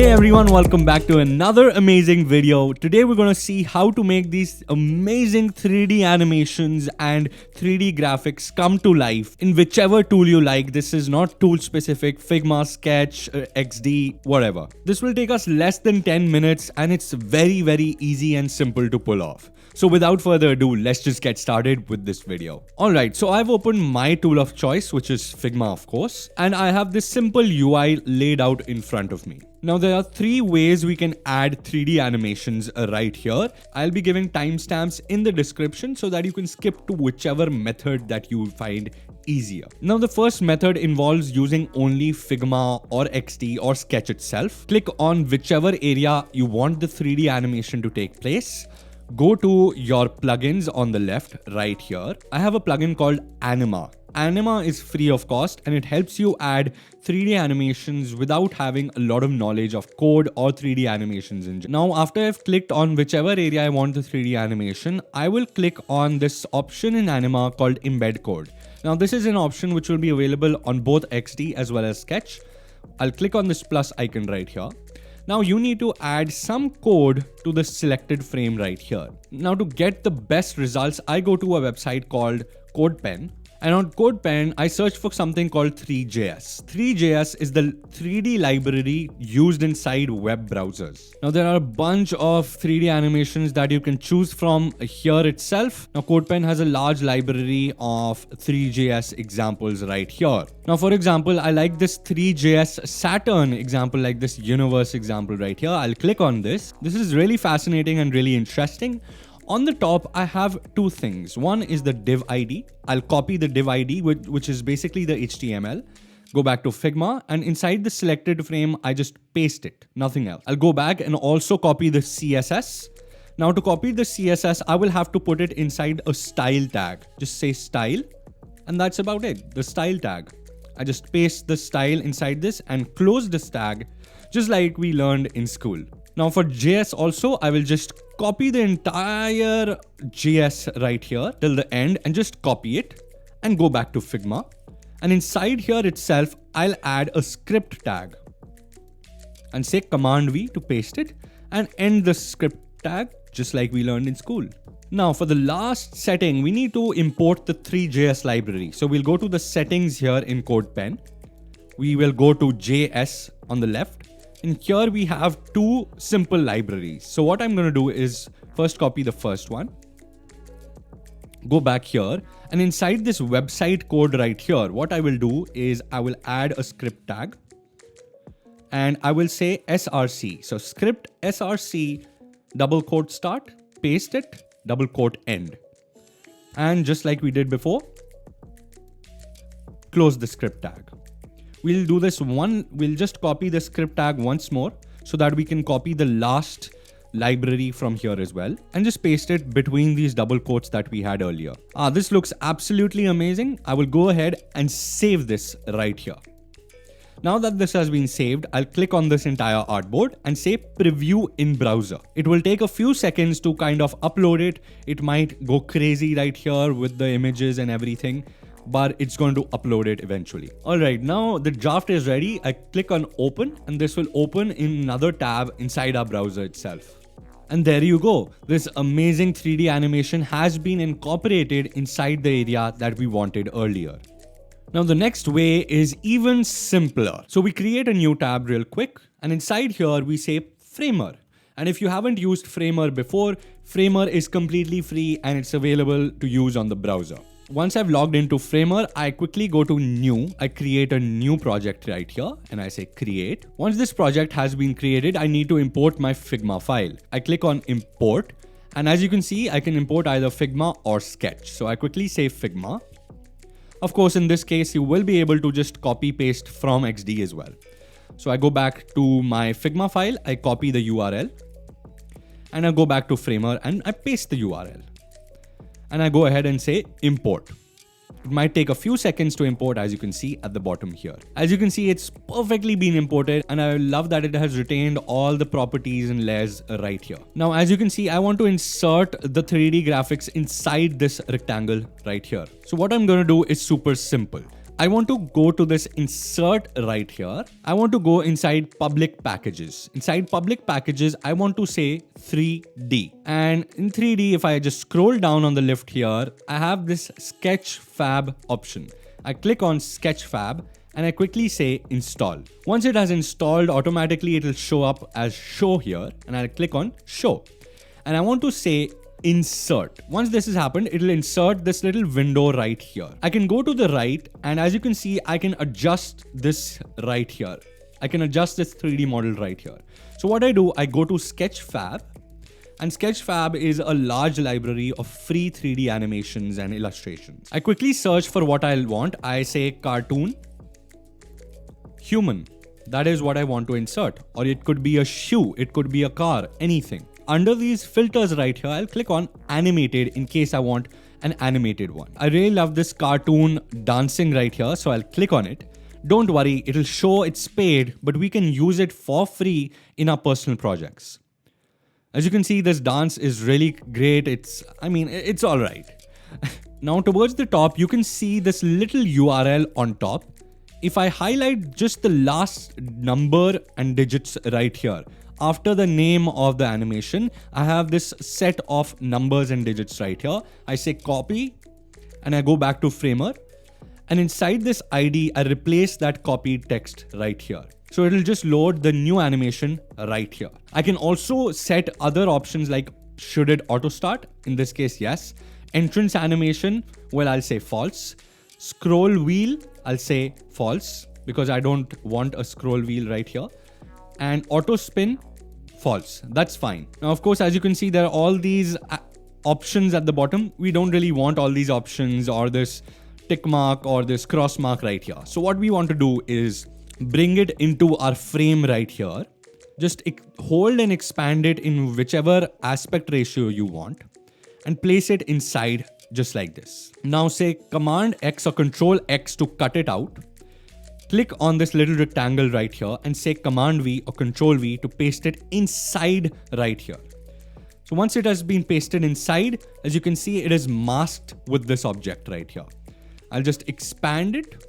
Hey everyone, welcome back to another amazing video. Today we're going to see how to make these amazing 3D animations and 3D graphics come to life in whichever tool you like. This is not tool specific, Figma, Sketch, XD, whatever. This will take us less than 10 minutes and it's very easy and simple to pull off. So without further ado, let's just get started with this video. Alright, so I've opened my tool of choice, which is Figma of course, and I have this simple UI laid out in front of me. Now there are three ways we can add 3D animations right here. I'll be giving timestamps in the description so that you can skip to whichever method that you find easier. Now the first method involves using only Figma or XD or Sketch itself. Click on whichever area you want the 3D animation to take place. Go to your plugins on the left right here. I have a plugin called Anima. Anima is free of cost and it helps you add 3D animations without having a lot of knowledge of code or 3D animations in general. Now after I've clicked on whichever area I want the 3D animation, I will click on this option in Anima called Embed Code. Now this is an option which will be available on both XD as well as Sketch. I'll click on this plus icon right here. Now you need to add some code to the selected frame right here. Now to get the best results, I go to a website called CodePen. And on CodePen, I search for something called Three.js. Three.js is the 3D library used inside web browsers. Now there are a bunch of 3D animations that you can choose from here itself. Now CodePen has a large library of Three.js examples right here. Now for example, I like this Three.js Saturn example, like this universe example right here. I'll click on this. This is really fascinating and really interesting. On the top, I have two things. One is the div ID. I'll copy the div ID, which is basically the HTML. Go back to Figma and inside the selected frame, I just paste it, nothing else. I'll go back and also copy the CSS. Now to copy the CSS, I will have to put it inside a style tag. Just say style and that's about it, the style tag. I just paste the style inside this and close this tag just like we learned in school. Now for JS also, I will just copy the entire JS right here till the end and just copy it and go back to Figma. And inside here itself, I'll add a script tag and say Command V to paste it and end the script tag just like we learned in school. Now for the last setting, we need to import the Three.js library. So we'll go to the settings here in CodePen. We will go to JS on the left. And here we have two simple libraries. So what I'm going to do is first copy the first one. Go back here and inside this website code right here, what I will do is I will add a script tag and I will say src. So script src double quote start, paste it, double quote end. And just like we did before, close the script tag. We'll do this we'll just copy the script tag once more so that we can copy the last library from here as well and just paste it between these double quotes that we had earlier. This looks absolutely amazing. I will go ahead and save this right here. Now that this has been saved, I'll click on this entire artboard and say preview in browser. It will take a few seconds to kind of upload it. It might go crazy right here with the images and everything, but it's going to upload it eventually. Alright, now the draft is ready. I click on open and this will open in another tab inside our browser itself. And there you go. This amazing 3D animation has been incorporated inside the area that we wanted earlier. Now the next way is even simpler. So we create a new tab real quick and inside here we say Framer. And if you haven't used Framer before, Framer is completely free and it's available to use on the browser. Once I've logged into Framer, I quickly go to new. I create a new project right here and I say create. Once this project has been created, I need to import my Figma file. I click on import and as you can see, I can import either Figma or Sketch. So I quickly say Figma. Of course, in this case, you will be able to just copy paste from XD as well. So I go back to my Figma file, I copy the URL and I go back to Framer and I paste the URL. And I go ahead and say import. It might take a few seconds to import as you can see at the bottom here. As you can see, it's perfectly been imported and I love that it has retained all the properties and layers right here. Now, as you can see, I want to insert the 3D graphics inside this rectangle right here. So what I'm going to do is super simple. I want to go to this insert right here. I want to go inside public packages. Inside public packages, I want to say 3D. And in 3D, if I just scroll down on the left here, I have this Sketchfab option. I click on Sketchfab and I quickly say install. Once it has installed, automatically it will show up as show here, and I'll click on show. And I want to say insert. Once this has happened, it'll insert this little window right here. I can go to the right, and as you can see, I can adjust this right here. I can adjust this 3D model right here. So what I do, I go to Sketchfab, and Sketchfab is a large library of free 3D animations and illustrations. I quickly search for what I want. I say cartoon, human. That is what I want to insert. Or it could be a shoe, it could be a car, anything. Under these filters right here, I'll click on animated in case I want an animated one. I really love this cartoon dancing right here, so I'll click on it. Don't worry, it'll show it's paid, but we can use it for free in our personal projects. As you can see, this dance is really great. It's all right. Now towards the top, you can see this little URL on top. If I highlight just the last number and digits right here, after the name of the animation, I have this set of numbers and digits right here. I say copy and I go back to Framer. And inside this ID, I replace that copied text right here. So it'll just load the new animation right here. I can also set other options like should it auto start? In this case, yes. Entrance animation, well, I'll say false. Scroll wheel, I'll say false because I don't want a scroll wheel right here. And auto spin, false. That's fine. Now, of course, as you can see, there are all these options at the bottom. We don't really want all these options or this tick mark or this cross mark right here. So what we want to do is bring it into our frame right here. Just hold and expand it in whichever aspect ratio you want and place it inside just like this. Now say Command X or Control X to cut it out. Click on this little rectangle right here and say Command V or Control V to paste it inside right here. So once it has been pasted inside, as you can see, it is masked with this object right here. I'll just expand it.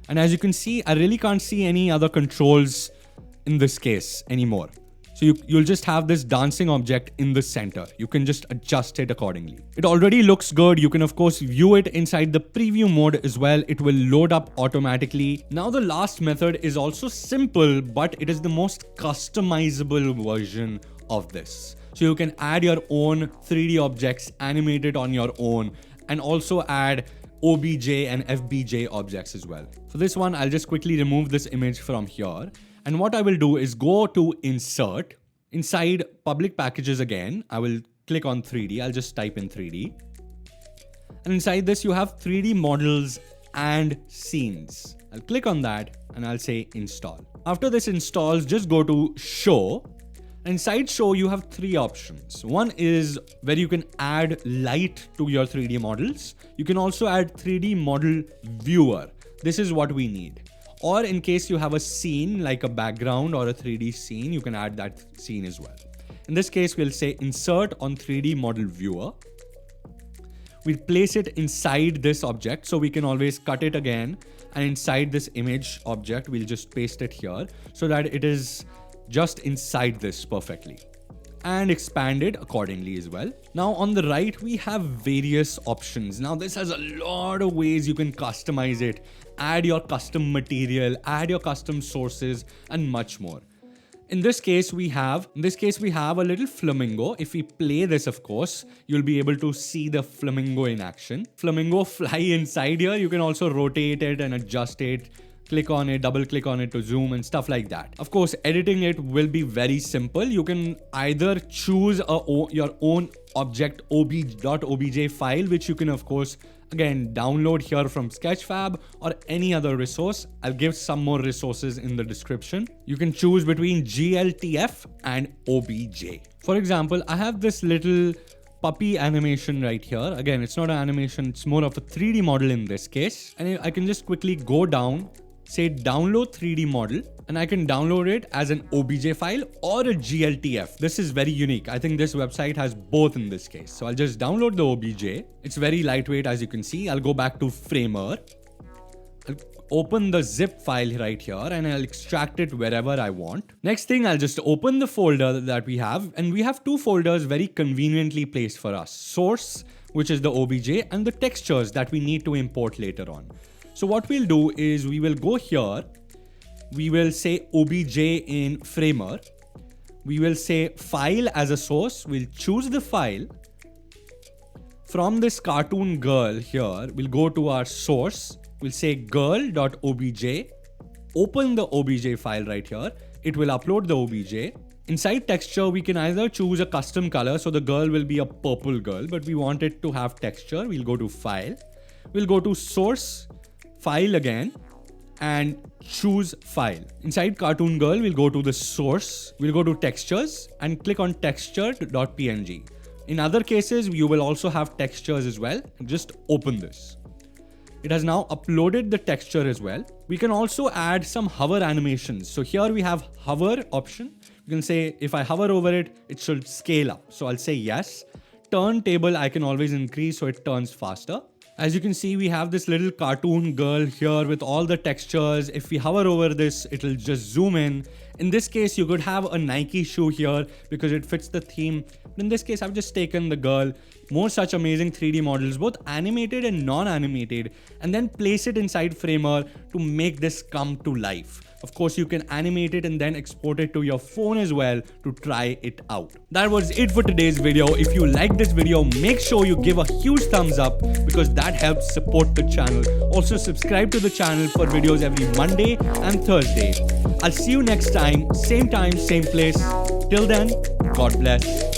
And as you can see, I really can't see any other controls in this case anymore. So you'll just have this dancing object in the center. You can just adjust it accordingly. It already looks good. You can of course view it inside the preview mode as well. It will load up automatically. Now the last method is also simple, but it is the most customizable version of this. So you can add your own 3D objects, animate it on your own, and also add OBJ and FBJ objects as well. For this one, I'll just quickly remove this image from here. And what I will do is go to Insert. Inside Public Packages again, I will click on 3D. I'll just type in 3D. And inside this, you have 3D models and scenes. I'll click on that and I'll say Install. After this installs, just go to Show. Inside Show, you have three options. One is where you can add light to your 3D models. You can also add 3D model viewer. This is what we need. Or in case you have a scene like a background or a 3D scene, you can add that scene as well. In this case, we'll say insert on 3D model viewer. We'll place it inside this object so we can always cut it again. And inside this image object, we'll just paste it here so that it is just inside this perfectly. And expand it accordingly as well. Now on the right, we have various options. Now this has a lot of ways you can customize it, add your custom material, add your custom sources, and much more. In this case, we have a little flamingo. If we play this, of course, you'll be able to see the flamingo in action. Flamingo fly inside here. You can also rotate it and adjust it. Click on it, double click on it to zoom and stuff like that. Of course, editing it will be very simple. You can either choose your own object .obj file, which you can of course again download here from Sketchfab or any other resource. I'll give some more resources in the description. You can choose between GLTF and OBJ. For example, I have this little puppy animation right here. Again, it's not an animation, it's more of a 3D model in this case. And I can just quickly go down, say download 3D model, and I can download it as an OBJ file or a GLTF. This is very unique. I think this website has both in this case. So I'll just download the OBJ. It's very lightweight, as you can see. I'll go back to Framer. I'll open the zip file right here and I'll extract it wherever I want. Next thing, I'll just open the folder that we have, and we have two folders very conveniently placed for us. Source, which is the OBJ, and the textures that we need to import later on. So what we'll do is we will go here, we will say OBJ in Framer, we will say file as a source, we'll choose the file. From this cartoon girl here, we'll go to our source, we'll say girl.obj, open the OBJ file right here, it will upload the OBJ. Inside texture, we can either choose a custom color, so the girl will be a purple girl, but we want it to have texture. We'll go to file, we'll go to source, file again, and choose file. Inside cartoon girl, we'll go to the source, we'll go to textures and click on texture.png. In other cases, you will also have textures as well. Just open this. It has now uploaded the texture as well. We can also add some hover animations. So here we have hover option. You can say if I hover over it, it should scale up. So I'll say yes. Turntable I can always increase so it turns faster. As you can see, we have this little cartoon girl here with all the textures. If we hover over this, it'll just zoom in. In this case, you could have a Nike shoe here because it fits the theme. But in this case, I've just taken the girl, more such amazing 3D models, both animated and non-animated, and then place it inside Framer to make this come to life. Of course, you can animate it and then export it to your phone as well to try it out. That was it for today's video. If you like this video, make sure you give a huge thumbs up because that helps support the channel. Also, subscribe to the channel for videos every Monday and Thursday. I'll see you next time, same place. Till then, God bless.